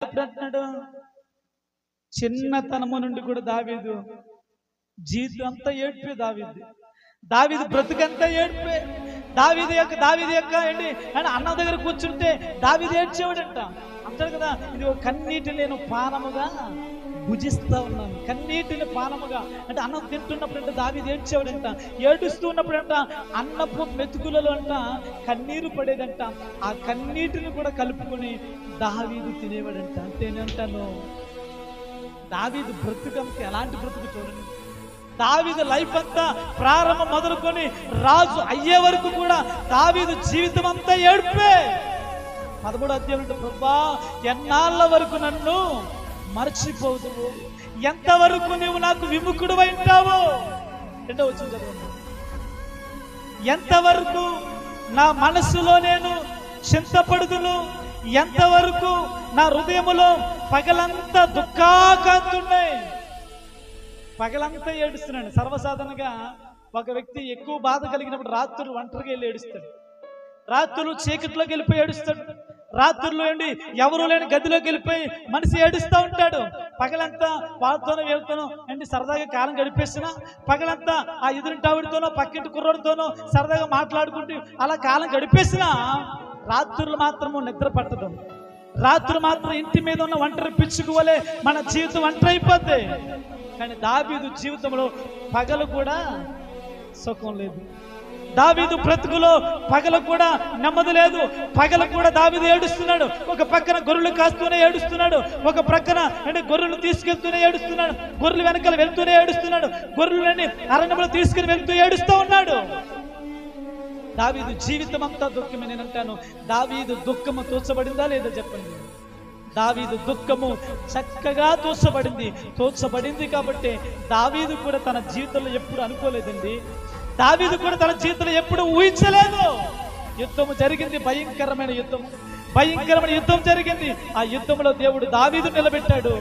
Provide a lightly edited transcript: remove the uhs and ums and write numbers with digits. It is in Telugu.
ఎప్పుడు అంటున్నాడు? చిన్నతనము నుండి కూడా దావీదు జీవితం అంతా ఏడ్పే. దావీదు బ్రతుకంతా ఏడ్పే. దావీదు యొక్క ఏంటి అని అన్న దగ్గర కూర్చుంటే దావీదు ఏడ్చేవాడంట. అంటాడు కదా, ఇది ఒక కన్నీటి నేను పానముగా భుజిస్తా ఉన్నాను. కన్నీటిని పానముగా అంటే అన్నం తింటున్నప్పుడు అంటే దావీదు ఏడ్చేవాడంట. ఏడుస్తూ ఉన్నప్పుడంట అన్నపు మెతుకులలో అంట కన్నీరు పడేదంట. ఆ కన్నీటిని కూడా కలుపుకొని దావీదు తినేవాడంట. అంటే నేనంటాను, దావీదు బ్రతుకంతా ఎలాంటి బ్రతుకు చూడండి. దావీదు లైఫ్ అంతా ప్రారంభం మొదలుకొని రాజు అయ్యే వరకు కూడా దావీదు జీవితం అంతా ఏడ్పే. 13వ అధ్యాయం ప్రభువా, ఎన్నాళ్ళ వరకు నన్ను మర్చిపోదువు, ఎంతవరకు నువ్వు నాకు విముఖుడు ఉంటావు. రెండో వచ్చింది చదవండి. ఎంతవరకు నా మనసులో నేను చింతపడుదును, ఎంతవరకు నా హృదయములో పగలంతా దుఃఖాకాంతున్నాయి. పగలంతా ఏడుస్తున్నాడు. సర్వసాధారణంగా ఒక వ్యక్తి ఎక్కువ బాధ కలిగినప్పుడు రాత్రులు ఒంటరిగా వెళ్ళి ఏడుస్తాడు. రాత్రులు చీకట్లోకి వెళ్ళిపోయి ఏడుస్తాడు. రాత్రుల్లో ఏంటి ఎవరు లేని గదిలోకి వెళ్ళిపోయి మనిషి ఏడుస్తూ ఉంటాడు. పగలంతా వాళ్ళతోనో వీళ్ళతోనో ఏంటి సరదాగా కాలం గడిపేసినా, పగలంతా ఆ ఎదురింటావిడితోనో పక్కింటి కుర్రోడితోనో సరదాగా మాట్లాడుకుంటూ అలా కాలం గడిపేసినా రాత్రులు మాత్రము నిద్ర పట్టదు. రాత్రులు మాత్రం ఇంటి మీద ఉన్న ఒంటరి పిచ్చుకు వలె మన జీవితం ఒంటరి అయిపోద్ది. కానీ దావీదు జీవితంలో పగలు కూడా సుఖం లేదు. దావీదు బ్రతుకులో పగలు కూడా నెమ్మది లేదు. పగలు కూడా దావీదు ఏడుస్తున్నాడు. ఒక పక్కన గొర్రెలు కాస్తూనే ఏడుస్తున్నాడు, ఒక ప్రక్కన అంటే గొర్రెలు తీసుకెళ్తూనే ఏడుస్తున్నాడు, గొర్రెలు వెనకాల వెళ్తూనే ఏడుస్తున్నాడు, గొర్రెలని అరణ్యంలో తీసుకుని వెళ్తూ ఏడుస్తూ ఉన్నాడు. దావీదు జీవితం అంతా దుఃఖమే. నేను అంటాను, దావీదు దుఃఖము తోచబడిందా లేదా చెప్పండి. దావీదు దుఃఖము చక్కగా తోచబడింది కాబట్టి దావీదు కూడా తన జీవితంలో ఎప్పుడు అనుకోలేదండి. దావీదు కూడా తన జీవితంలో ఎప్పుడు ఊహించలేదు. యుద్ధము జరిగింది, భయంకరమైన యుద్ధం జరిగింది. ఆ యుద్ధంలో దేవుడు దావీదు నిలబెట్టాడు.